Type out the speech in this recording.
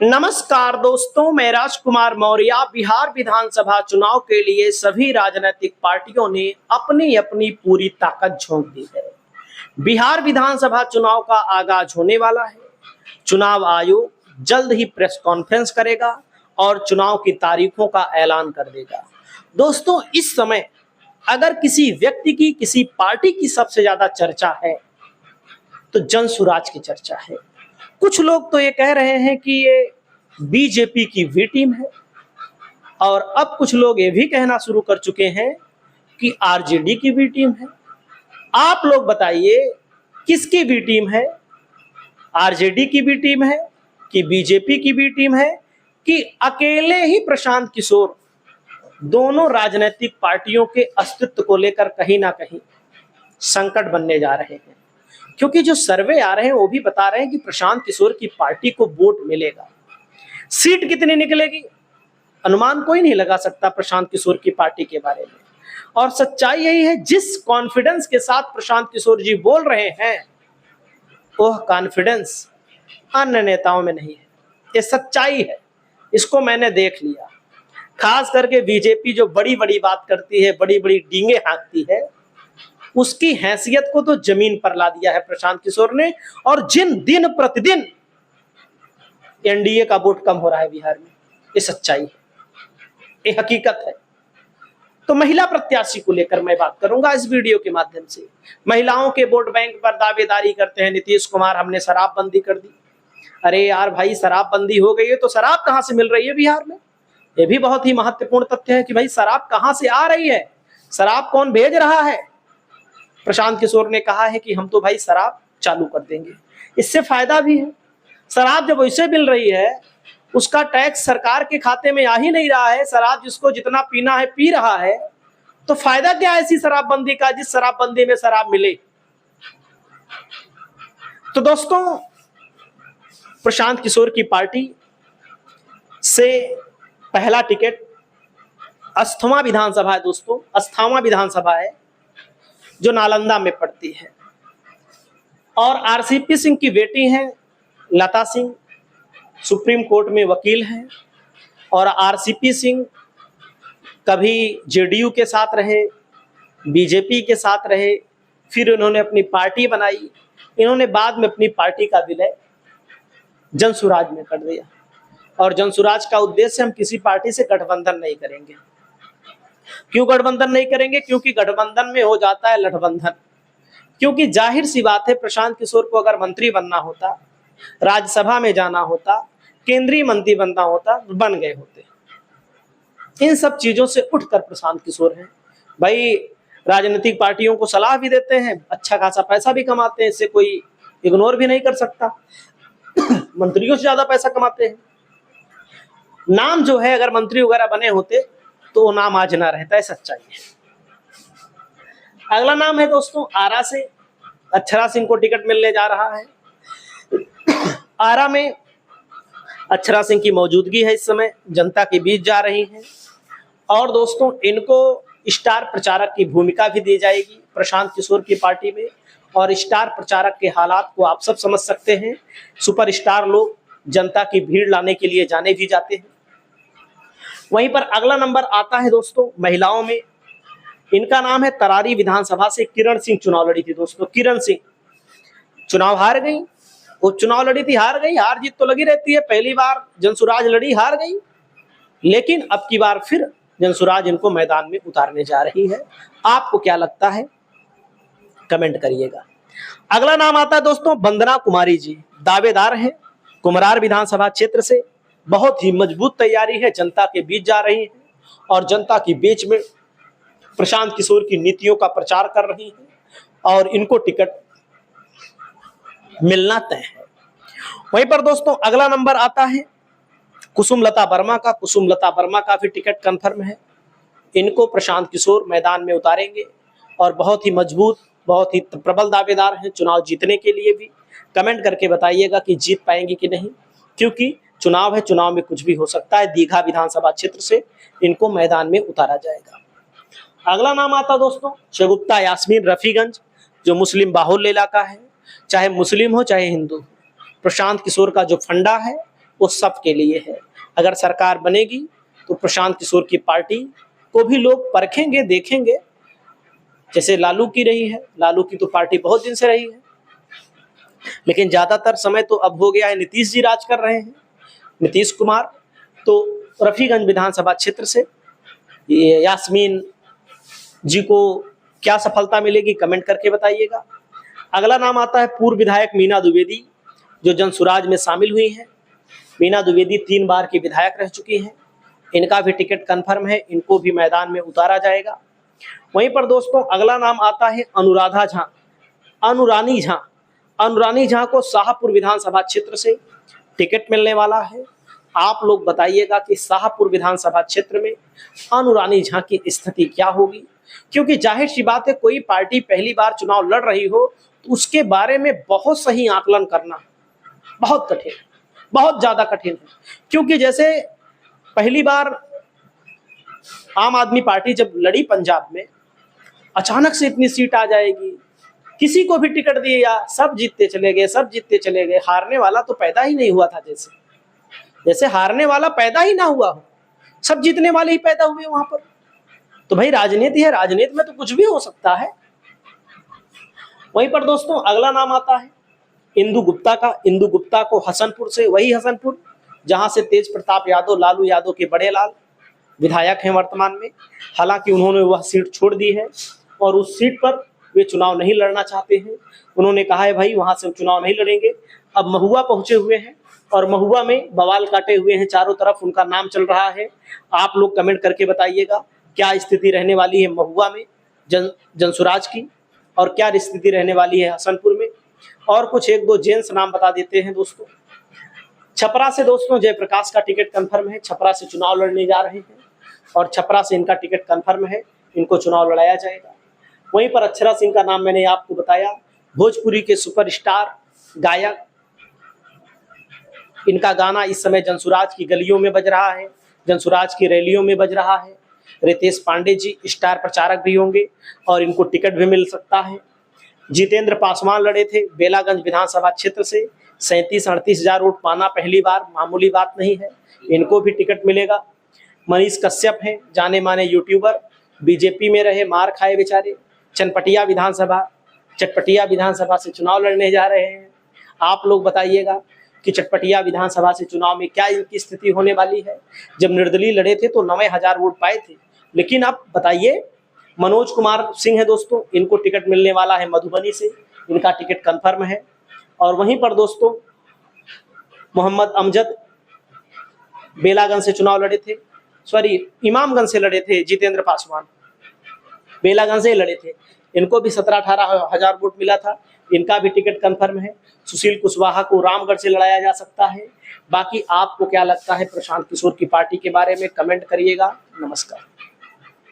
नमस्कार दोस्तों, मैं राजकुमार मौर्य। बिहार विधानसभा चुनाव के लिए सभी राजनीतिक पार्टियों ने अपनी अपनी पूरी ताकत झोंक दी है। बिहार विधानसभा चुनाव का आगाज होने वाला है। चुनाव आयोग जल्द ही प्रेस कॉन्फ्रेंस करेगा और चुनाव की तारीखों का ऐलान कर देगा। दोस्तों, इस समय अगर किसी व्यक्ति की, किसी पार्टी की सबसे ज्यादा चर्चा है तो जनसुराज की चर्चा है। कुछ लोग तो ये कह रहे हैं कि ये बीजेपी की बी टीम है और अब कुछ लोग ये भी कहना शुरू कर चुके हैं कि आरजेडी की बी टीम है। आप लोग बताइए, किसकी बी टीम है? आरजेडी की बी टीम है कि बीजेपी की बी टीम है कि अकेले ही प्रशांत किशोर दोनों राजनीतिक पार्टियों के अस्तित्व को लेकर कहीं ना कहीं संकट बनने जा रहे हैं? क्योंकि जो सर्वे आ रहे हैं वो भी बता रहे हैं कि प्रशांत किशोर की पार्टी को वोट मिलेगा। सीट कितनी निकलेगी अनुमान कोई नहीं लगा सकता प्रशांत किशोर की पार्टी के बारे में। और सच्चाई यही है, जिस कॉन्फिडेंस के साथ प्रशांत किशोर जी बोल रहे हैं वह कॉन्फिडेंस अन्य नेताओं में नहीं है। ये सच्चाई है, इसको मैंने देख लिया। खास करके बीजेपी जो बड़ी बड़ी बात करती है, बड़ी बड़ी डींगे हाँकती है, उसकी हैसियत को तो जमीन पर ला दिया है प्रशांत किशोर ने। और जिन दिन प्रतिदिन एनडीए का वोट कम हो रहा है बिहार में, ये सच्चाई है, ये हकीकत है। तो महिला प्रत्याशी को लेकर मैं बात करूंगा इस वीडियो के माध्यम से। महिलाओं के वोट बैंक पर दावेदारी करते हैं नीतीश कुमार, हमने शराबबंदी कर दी। अरे यार भाई, शराबबंदी हो गई है तो शराब कहां से मिल रही है बिहार में? ये भी बहुत ही महत्वपूर्ण तथ्य है कि भाई शराब कहां से आ रही है, शराब कौन भेज रहा है? प्रशांत किशोर ने कहा है कि हम तो भाई शराब चालू कर देंगे, इससे फायदा भी है। शराब जब वैसे मिल रही है, उसका टैक्स सरकार के खाते में आ ही नहीं रहा है, शराब जिसको जितना पीना है पी रहा है, तो फायदा क्या है ऐसी शराबबंदी का जिस शराबबंदी में शराब मिले? तो दोस्तों, प्रशांत किशोर की पार्टी से पहला टिकट अस्थामा विधानसभा है। दोस्तों, अस्थामा विधानसभा है जो नालंदा में पड़ती है और आरसीपी सिंह की बेटी हैं लता सिंह, सुप्रीम कोर्ट में वकील हैं। और आरसीपी सिंह कभी जेडीयू के साथ रहे, बीजेपी के साथ रहे, फिर उन्होंने अपनी पार्टी बनाई। इन्होंने बाद में अपनी पार्टी का विलय जनसुराज में कर दिया। और जनसुराज का उद्देश्य, हम किसी पार्टी से गठबंधन नहीं करेंगे। क्यों गठबंधन नहीं करेंगे? क्योंकि गठबंधन में हो जाता है लठबंधन। क्योंकि जाहिर सी बात है, प्रशांत किशोर को अगर मंत्री बनना होता, राज्यसभा में जाना होता, केंद्रीय मंत्री बनना होता, बन गए होते। इन सब चीजों से उठकर प्रशांत किशोर हैं भाई, राजनीतिक पार्टियों को सलाह भी देते हैं, अच्छा खासा पैसा भी कमाते हैं, इससे कोई इग्नोर भी नहीं कर सकता। मंत्रियों से ज्यादा पैसा कमाते हैं। नाम जो है, अगर मंत्री वगैरह बने होते तो वो नाम आज ना रहता है, सच्चाई है। अगला नाम है दोस्तों आरा से। अक्षरा सिंह को टिकट मिलने जा रहा है। आरा में अक्षरा सिंह की मौजूदगी है, इस समय जनता के बीच जा रही हैं। और दोस्तों, इनको स्टार प्रचारक की भूमिका भी दी जाएगी प्रशांत किशोर की पार्टी में। और स्टार प्रचारक के हालात को आप सब समझ सकते हैं। सुपरस्टार लोग जनता की भीड़ लाने के लिए जाने भी जाते हैं। वहीं पर अगला नंबर आता है दोस्तों महिलाओं में। इनका नाम है तरारी विधानसभा से किरण सिंह चुनाव लड़ी थी। दोस्तों, किरण सिंह चुनाव हार गई। वो चुनाव लड़ी थी, हार गई। हार जीत तो लगी रहती है, पहली बार जनसुराज लड़ी, हार गई। लेकिन अब की बार फिर जनसुराज इनको मैदान में उतारने जा रही है। आपको क्या लगता है, कमेंट करिएगा। अगला नाम आता है दोस्तों वंदना कुमारी जी। दावेदार हैं कुमरार विधानसभा क्षेत्र से। बहुत ही मजबूत तैयारी है, जनता के बीच जा रही है और जनता के बीच में प्रशांत किशोर की नीतियों का प्रचार कर रही है और इनको टिकट मिलना तय है। वहीं पर दोस्तों अगला नंबर आता है कुसुमलता वर्मा का। कुसुमलता वर्मा का भी टिकट कंफर्म है। इनको प्रशांत किशोर मैदान में उतारेंगे और बहुत ही मजबूत, बहुत ही प्रबल दावेदार हैं चुनाव जीतने के लिए भी। कमेंट करके बताइएगा कि जीत पाएंगे कि नहीं, क्योंकि चुनाव है, चुनाव में कुछ भी हो सकता है। दीघा विधानसभा क्षेत्र से इनको मैदान में उतारा जाएगा। अगला नाम आता दोस्तों शगुफ्ता यास्मीन, रफीगंज, जो मुस्लिम बाहुल्य इलाका है। चाहे मुस्लिम हो चाहे हिंदू, प्रशांत किशोर का जो फंडा है वो सबके लिए है। अगर सरकार बनेगी तो प्रशांत किशोर की पार्टी को भी लोग परखेंगे, देखेंगे। जैसे लालू की रही है, लालू की तो पार्टी बहुत दिन से रही है, लेकिन ज्यादातर समय तो अब हो गया है नीतीश जी राज कर रहे हैं, नीतीश कुमार। तो रफीगंज विधानसभा क्षेत्र से ये यास्मीन जी को क्या सफलता मिलेगी, कमेंट करके बताइएगा। अगला नाम आता है पूर्व विधायक मीना द्विवेदी, जो जनसुराज में शामिल हुई हैं। मीना द्विवेदी 3 बार की विधायक रह चुकी हैं। इनका भी टिकट कंफर्म है, इनको भी मैदान में उतारा जाएगा। वहीं पर दोस्तों अगला नाम आता है अनुराधा झा, अनुरानी झा। अनुरानी झा को शाहपुर विधानसभा क्षेत्र से टिकट मिलने वाला है। आप लोग बताइएगा कि शाहपुर विधानसभा क्षेत्र में अनुरानी झा की स्थिति क्या होगी, क्योंकि जाहिर सी बात है कोई पार्टी पहली बार चुनाव लड़ रही हो तो उसके बारे में बहुत सही आकलन करना बहुत कठिन, बहुत ज्यादा कठिन है। क्योंकि जैसे पहली बार आम आदमी पार्टी जब लड़ी पंजाब में, अचानक से इतनी सीट आ जाएगी, किसी को भी टिकट दिया सब जीतते चले गए, सब जीतते चले गए, हारने वाला तो पैदा ही नहीं हुआ था। जैसे हारने वाला पैदा ही ना हुआ हो, सब जीतने वाले ही पैदा हुए वहां पर। तो भाई राजनीति है, राजनीति में तो कुछ भी हो सकता है। वहीं पर दोस्तों अगला नाम आता है इंदु गुप्ता का। इंदु गुप्ता को हसनपुर से, वही हसनपुर जहां से तेज प्रताप यादव, लालू यादव के बड़े लाल विधायक हैं वर्तमान में। हालांकि उन्होंने वह सीट छोड़ दी है और उस सीट पर वे चुनाव नहीं लड़ना चाहते हैं। उन्होंने कहा है भाई वहां से चुनाव नहीं लड़ेंगे। अब महुआ पहुंचे हुए हैं और महुआ में बवाल काटे हुए हैं, चारों तरफ उनका नाम चल रहा है। आप लोग कमेंट करके बताइएगा क्या स्थिति रहने वाली है महुआ में जनसुराज की, और क्या स्थिति रहने वाली है हसनपुर में। और कुछ 1-2 जेंट्स नाम बता देते हैं दोस्तों। छपरा से दोस्तों जयप्रकाश का टिकट कंफर्म है, छपरा से चुनाव लड़ने जा रहे हैं और छपरा से इनका टिकट कंफर्म है, इनको चुनाव लड़ाया जाएगा। वहीं पर अक्षरा सिंह का नाम मैंने आपको बताया, भोजपुरी के सुपरस्टार गायक। इनका गाना इस समय जनसुराज की गलियों में बज रहा है, जनसुराज की रैलियों में बज रहा है। रितेश पांडे जी स्टार प्रचारक भी होंगे और इनको टिकट भी मिल सकता है। जितेंद्र पासवान लड़े थे बेलागंज विधानसभा क्षेत्र से, 37-38 हजार वोट पाना पहली बार मामूली बात नहीं है, इनको भी टिकट मिलेगा। मनीष कश्यप हैं, जाने माने यूट्यूबर, बीजेपी में रहे, मार खाए बेचारे, चनपटिया विधानसभा से चुनाव लड़ने जा रहे हैं। आप लोग बताइएगा कि चटपटिया विधानसभा से चुनाव में क्या इनकी स्थिति होने वाली है। जब निर्दलीय लड़े थे तो 90,000 वोट पाए थे, लेकिन अब बताइए। मनोज कुमार सिंह है दोस्तों, इनको टिकट मिलने वाला है मधुबनी से, इनका टिकट कंफर्म है। और वहीं पर दोस्तों मोहम्मद अमजद बेलागंज से चुनाव लड़े थे, इमामगंज से लड़े थे। जितेंद्र पासवान बेलागंज से लड़े थे, इनको भी 17-18 हजार वोट मिला था, इनका भी टिकट कंफर्म है। सुशील कुशवाहा को रामगढ़ से लड़ाया जा सकता है। बाकी आपको क्या लगता है प्रशांत किशोर की पार्टी के बारे में, कमेंट करिएगा। नमस्कार।